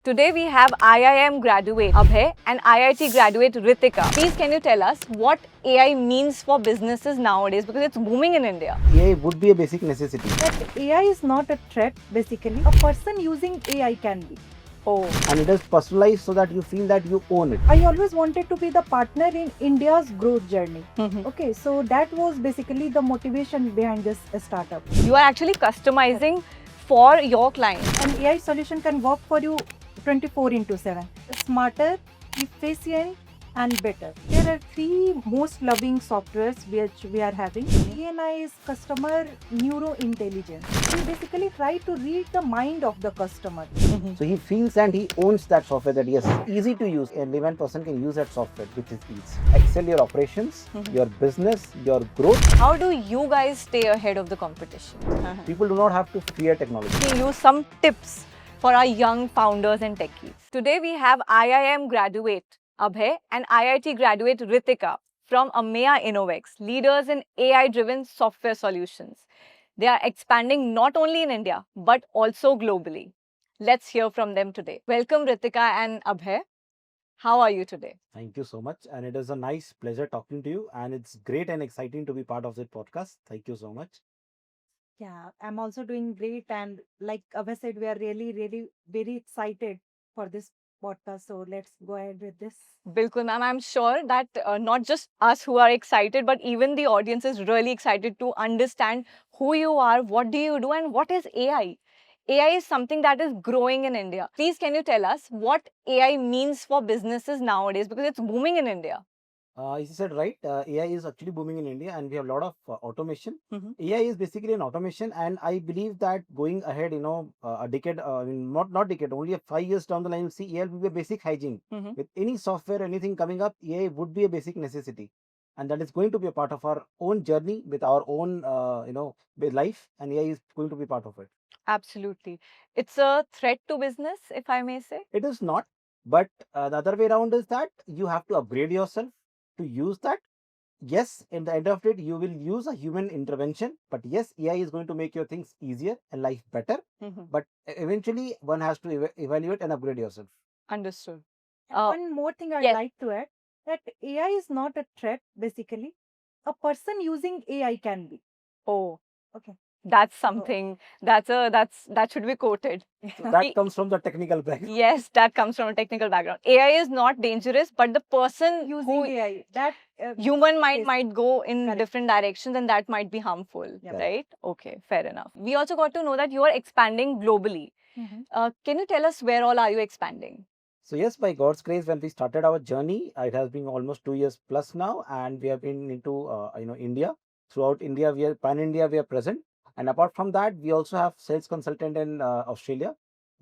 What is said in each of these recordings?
Today we have IIM graduate Abhay and IIT graduate Ritika. Please can you tell us what AI means for businesses nowadays because it's booming in India. AI would be a basic necessity. That AI is not a threat, basically. A person using AI can be. Oh, And it is personalized so that you feel that you own it. I always wanted to be the partner in India's growth journey. Mhm. Okay, so that was basically the motivation behind this startup. You are actually customizing for your clients. An AI solution can work for you 24 into 7. Smarter, efficient, and better. There are three most loving softwares which we are having. CNI is Customer Neuro Intelligence. We basically try to read the mind of the customer. So he feels and he owns that software, that yes, it's easy to use. A layman person can use that software, which is easy. Excel your operations, your business, your growth. How do you guys stay ahead of the competition? People do not have to fear technology. We use some tips for our young founders and techies. Today we have IIM graduate Abhay and IIT graduate Ritika from Ameya Innovex, leaders in AI-driven software solutions. They are expanding not only in India but also globally. Let's hear from them today. Welcome Ritika and Abhay. How are you today? Thank you so much. And it is a nice pleasure talking to you. And it's great and exciting to be part of this podcast. Thank you so much. Yeah, I'm also doing great. And like Abhay said, we are really very excited for this podcast. So let's go ahead with this. Bilkul, ma'am. I'm sure that not just us who are excited, but even the audience is really excited to understand who you are, what do you do, and what is AI. AI is something that is growing in India. Please, can you tell us what AI means for businesses nowadays because it's booming in India? As you said, right, AI is actually booming in India and we have a lot of automation. Mhm. AI is basically an automation, and I believe that going ahead, a decade, I mean, not decade, only 5 years down the line, you'll see AI will be a basic hygiene. Mhm. With any software, anything coming up, AI would be a basic necessity. And that is going to be a part of our own journey with our own, with life, and AI is going to be part of it. Absolutely. It's a threat to business, if I may say. It is not, but the other way around is that you have to upgrade yourself to use that. Yes, in the end of it, you will use a human intervention, but yes, AI is going to make your things easier and life better. Mhm. But eventually, one has to evaluate and upgrade yourself. Understood. And one more thing I'd yes. like to add, that AI is not a threat, basically. A person using AI can be. Oh, Okay. that's something that should be quoted. So that comes from the technical background. Yes, that comes from a technical background. AI is not dangerous, but the person Using who AI, that human mind is might go in correct. different directions and that might be harmful, Yep. right? Okay, fair enough. We also got to know that you are expanding globally. Mhm. Can you tell us where all are you expanding? So yes, by God's grace, when we started our journey, it has been almost 2 years plus now, and we have been into India. Throughout India, we are pan India. We are present, and apart from that, we also have sales consultant in Australia,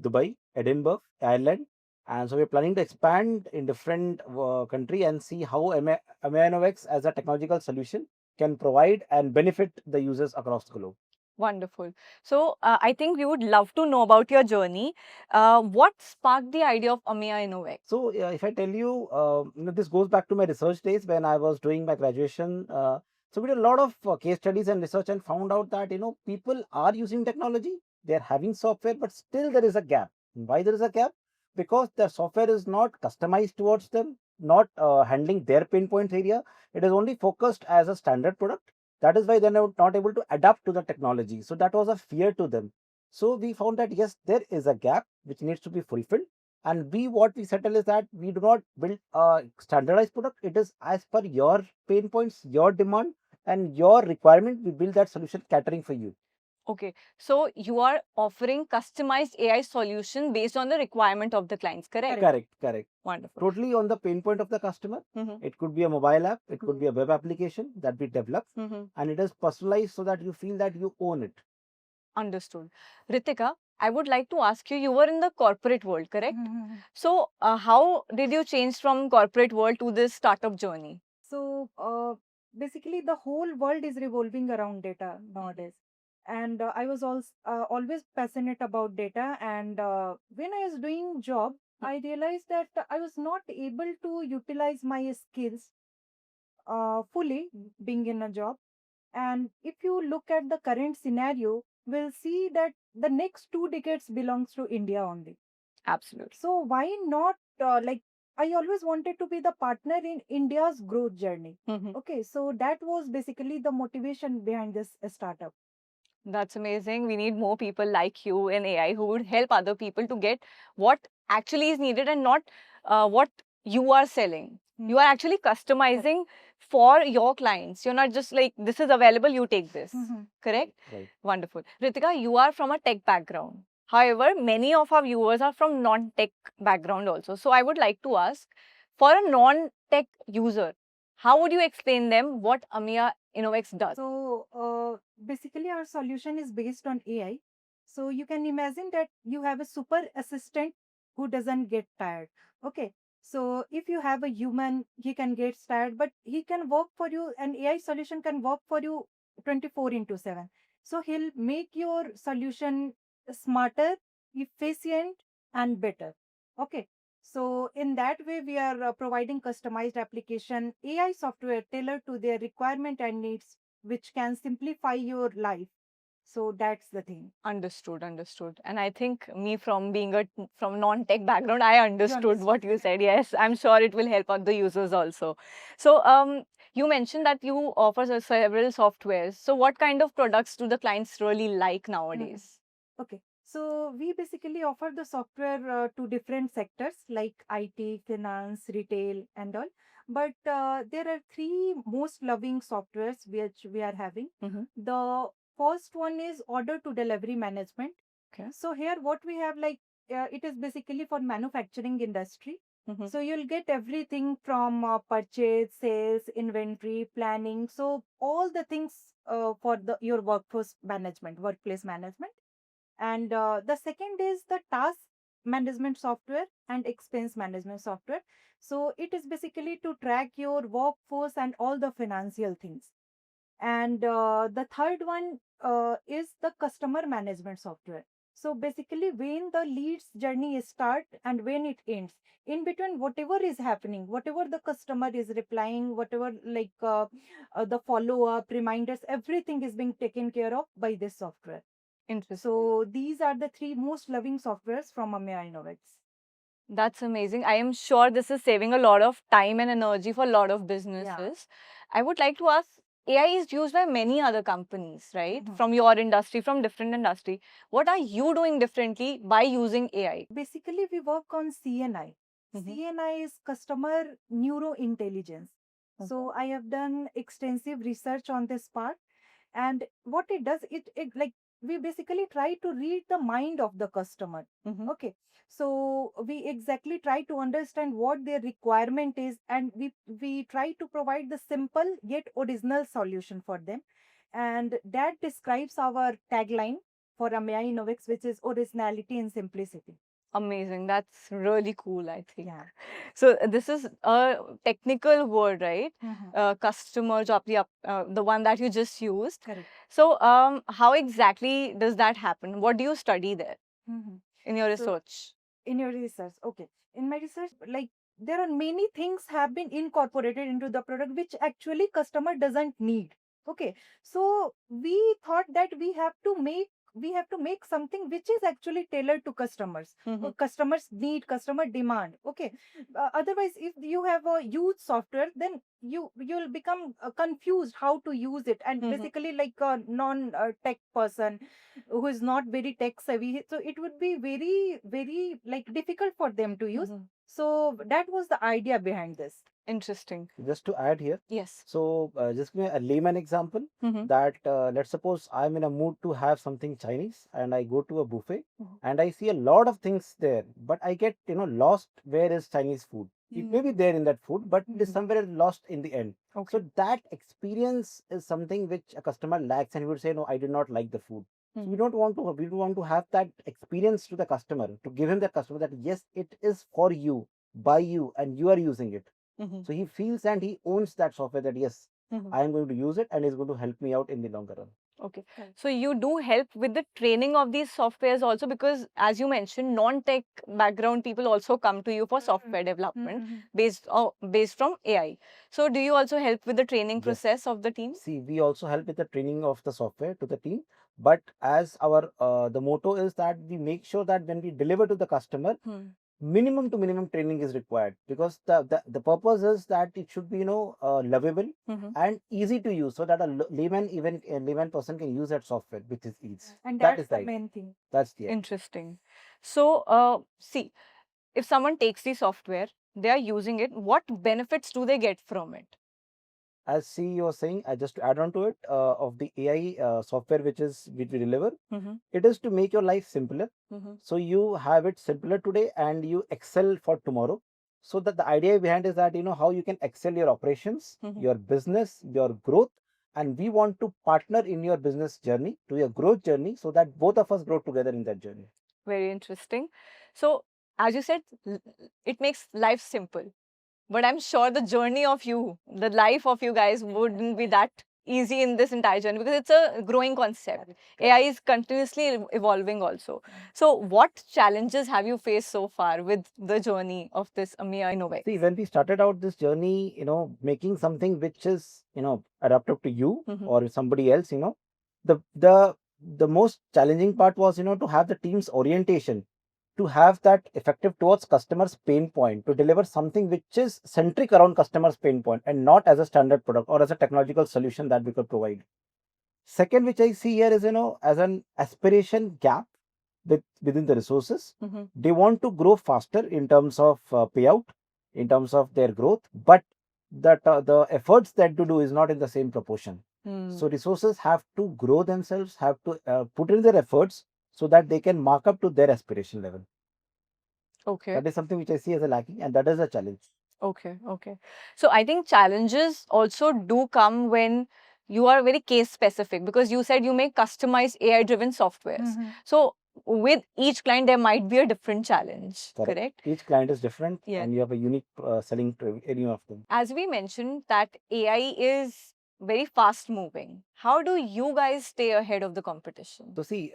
Dubai, Edinburgh, Ireland, and so we are planning to expand in different country and see how Ameya Innovex as a technological solution can provide and benefit the users across the globe. Wonderful. So, I think we would love to know about your journey. What sparked the idea of Ameya Innovex? So, if I tell you, this goes back to my research days when I was doing my graduation. So, we did a lot of case studies and research and found out that, people are using technology, they're having software, but still there is a gap. Why there is a gap? Because the software is not customized towards them, not handling their pain points area. It is only focused as a standard product. That is why they're not able to adapt to the technology. So, that was a fear to them. So, we found that yes, there is a gap which needs to be fulfilled, and B, what we settle is that we do not build a standardized product. It is as per your pain points, your demand, and your requirement. We build that solution catering for you. Okay, so you are offering customized AI solution based on the requirement of the clients, correct? Correct. Wonderful. Totally on the pain point of the customer. Mhm. It could be a mobile app, it could be a web application that we develop, Mhm. and it is personalized so that you feel that you own it. Understood. Ritika, I would like to ask you, you were in the corporate world, correct? Mhm. So, how did you change from corporate world to this startup journey? So basically, the whole world is revolving around data nowadays. And I was also always passionate about data. And when I was doing job, I realized that I was not able to utilize my skills fully being in a job. And if you look at the current scenario, we'll see that the next 2 decades belongs to India only. Absolutely. So why not, like, I always wanted to be the partner in India's growth journey. Mhm. Okay, so that was basically the motivation behind this startup. That's amazing. We need more people like you in AI who would help other people to get what actually is needed and not what you are selling. Hmm. You are actually customizing for your clients. You're not just like, this is available, you take this. Mhm. Correct? Right. Wonderful. Ritika, you are from a tech background. However, many of our viewers are from non-tech background also. So I would like to ask, for a non-tech user, how would you explain them what Ameya Innovex does? So basically, our solution is based on AI. So you can imagine that you have a super assistant who doesn't get tired. Okay. So if you have a human, he can get tired, but he can work for you. An AI solution can work for you 24 into 7. So he'll make your solution smarter, efficient, and better. Okay. So in that way, we are providing customized application AI software tailored to their requirement and needs, which can simplify your life. So that's the thing. Understood, understood. And I think me from being a from non-tech background, I understood what you said. Yes, I'm sure it will help other users also. So, you mentioned that you offer several softwares. So, what kind of products do the clients really like Mhm. nowadays? Okay. So we basically offer the software to different sectors like IT, finance, retail, and all. But there are three most loving softwares which we are having. Mm-hmm. The first one is order to delivery management. Okay. So here what we have, like, it is basically for manufacturing industry. Mm-hmm. So you'll get everything from purchase, sales, inventory, planning. So all the things for the your workforce management, workplace management. And the second is the task management software and expense management software. So it is basically to track your workforce and all the financial things. And the third one is the customer management software. So basically, when the leads journey start and when it ends, in between, whatever is happening, whatever the customer is replying, whatever, like, the follow up reminders, everything is being taken care of by this software. Interesting. So these are the three most loving softwares from Ameya Innovex. That's amazing. I am sure this is saving a lot of time and energy for a lot of Yeah. businesses. I would like to ask, AI is used by many other companies, right? Mhm. From your industry, from different industry. What are you doing differently by using AI? Basically, we work on CNI. Mhm. CNI is Customer Neuro Intelligence. So I have done extensive research on this part. And what it does, it like, we basically try to read the mind of the customer. Mhm. Okay. So we exactly try to understand what their requirement is, and we try to provide the simple yet original solution for them. And that describes our tagline for Ameya Innovex, which is originality and simplicity. Amazing. That's really cool, I think. Yeah. So this is a technical word, right? Mhm. Customer जो आपने the one that you just used. Correct. So how exactly does that happen? What do you study there Mhm. in your So research? in your research, okay, in my research, like, there are many things have been incorporated into the product which actually customer doesn't need. Okay, so we thought that we have to make something which is actually tailored to customers. Mhm. Customers need, customer demand. Okay, otherwise, if you have a huge software, then you'll become confused how to use it, and Mhm. basically, like a non tech person who is not very tech savvy, so it would be very, very, like, difficult for them to use. Mhm. So that was the idea behind this. Interesting. Just to add here, Yes. so just give me a layman example Mhm. that let's suppose I'm in a mood to have something Chinese and I go to a buffet Mhm. and I see a lot of things there, but I get lost where is Chinese food. It may be there in that food, but it is Mhm. somewhere lost in the end. Okay. So that experience is something which a customer lacks, and he would say, "No, I did not like the food." So we Mhm. don't want to. We don't want to have that experience to the customer, to give him the customer that yes, it is for you, by you, and you are using it. Mhm. So he feels and he owns that software that yes, Mhm. I am going to use it and it's going to help me out in the longer run. Okay. Correct. So you do help with the training of these softwares also, because as you mentioned, non-tech background people also come to you for software development Mhm. based from AI. So do you also help with the training Yes. process of the team? See, we also help with the training of the software to the team, But as our the motto is that we make sure that when we deliver to the customer, minimum to minimum training is required, because the purpose is that it should be lovable and easy to use, so that layman, even a layman person, can use that software with his ease. And That that's is the the idea. main thing. That's the idea. Interesting. So, see, if someone takes the software, they are using it, what benefits do they get from it? As CEO was saying, I just to add on to it, of the AI software which we deliver, it is to make your life simpler. So you have it simpler today and you excel for tomorrow. So that the idea behind is that how you can excel your operations, your business, your growth, and we want to partner in your business journey, to your growth journey, so that both of us grow together in that journey. Very interesting. So, as you said, it makes life simple. But I'm sure the journey of you, the life of you guys wouldn't be that easy in this entire journey, because it's a growing concept. AI is continuously evolving also. So, what challenges have you faced so far with the journey of this Ameya Innovex? See, when we started out this journey, making something which is, adaptive to you or somebody else, the the the most challenging part was, to have the team's orientation, to have that effective towards customers' pain point, to deliver something which is centric around customers' pain point and not as a standard product or as a technological solution that we could provide. Second, which I see here is, as an aspiration gap within the resources. They want to grow faster in terms of payout, in terms of their growth, but the efforts that to do is not in the same proportion. So resources have to grow themselves, have to put in their efforts so that they can mark up to their aspiration level. Okay. That is something which I see as a lacking, and that is a challenge. Okay, okay. So I think challenges also do come when you are very case specific, because you said you make customized AI driven softwares. So with each client, there might be a different challenge, correct? Each client is different, Yeah. and you have a unique selling to any of them. As we mentioned, that AI is very fast moving. How do you guys stay ahead of the competition? So see,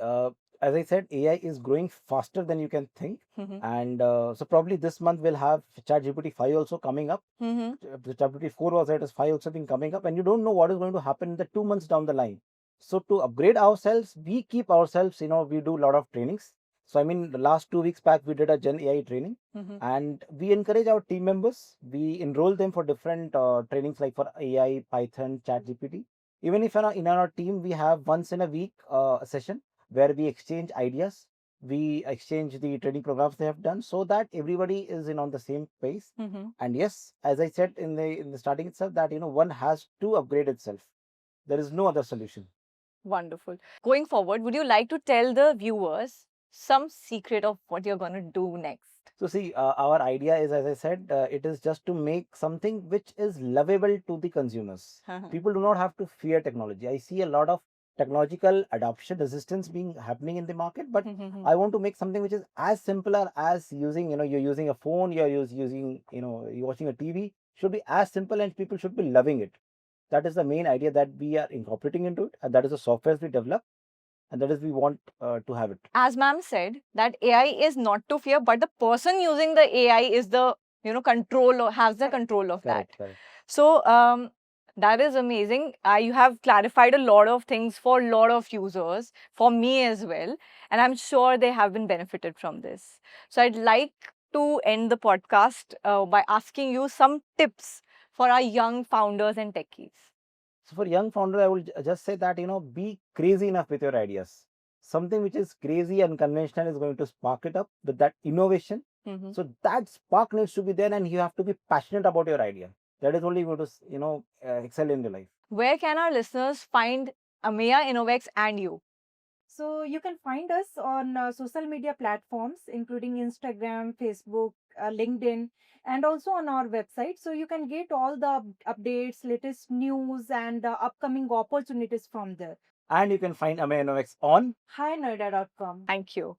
as I said, AI is growing faster than you can think, and so probably this month we'll have ChatGPT 5 also coming up. The ChatGPT 4 was there, it is 5 also been coming up, and you don't know what is going to happen in the 2 months down the line. So to upgrade ourselves, we keep ourselves, we do a lot of trainings. So I mean, the last 2 weeks back we did a Gen AI training, and we encourage our team members. We enroll them for different trainings like for AI, Python, ChatGPT. Even if in our team we have once in a week a session where we exchange ideas, we exchange the training programs they have done, so that everybody is on the same pace. And yes, as I said in the starting itself, that one has to upgrade itself. There is no other solution. Wonderful. Going forward, would you like to tell the viewers some secret of what you're going to do next? So see, our idea is, as I said, it is just to make something which is lovable to the consumers. People do not have to fear technology. I see a lot of technological adoption resistance being happening in the market, but I want to make something which is as simpler as using, you're using a phone, using, you're watching a TV, should be as simple, and people should be loving it. That is the main idea that we are incorporating into it, and that is the softwares we develop, and that is we want to have it. As ma'am said, that AI is not to fear, but the person using the AI is the control, or has the control of that. Correct. So that is amazing. You have clarified a lot of things for a lot of users, for me as well, and I'm sure they have been benefited from this. So I'd like to end the podcast by asking you some tips for our young founders and techies. So for young founders, I will just say that, be crazy enough with your ideas. Something which is crazy and conventional is going to spark it up with that innovation. So that spark needs to be there, and you have to be passionate about your idea. That is only going to, excel in your life. Where can our listeners find Ameya Innovex and you? So you can find us on social media platforms, including Instagram, Facebook, LinkedIn, and also on our website. So you can get all the updates, latest news, and upcoming opportunities from there. And you can find Ameya Innovex on HiNoida.com. Thank you.